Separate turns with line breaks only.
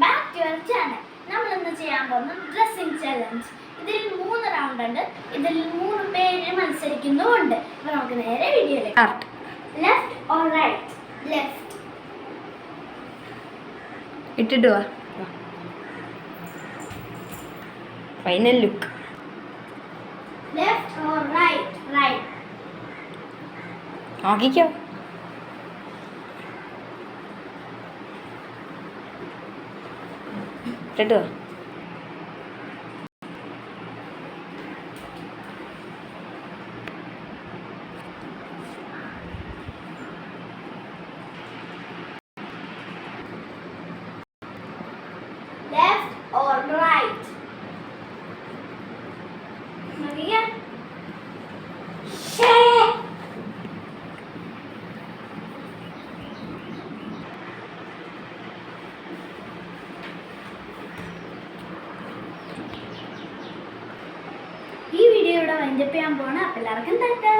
Back to our channel. നമ്മൾ ഇന്ന് ചെയ്യാൻ പോകുന്നത് ഡ്രസ്സിംഗ് ചലഞ്ച്. ഇതിൽ 3 റൗണ്ട് ഉണ്ട്. ഇതിൽ 3 പേര് മത്സരിക്കുന്നുണ്ട്. അപ്പോൾ നമുക്ക് നേരെ വീഡിയോയിലേക്ക് start. Left or right? Left.
ഇട്ടിട്ട് വാ. Final look.
Left or right? Right.
നോക്കിക്കോ. ഇട്ടിട്ട് വാ.
Left or right? Maria? Share. ഈ വീഡിയോ ഇവിടെ വൈൻഡപ്പ് ചെയ്യാൻ പോണ എല്ലാവർക്കും ടാറ്റാ.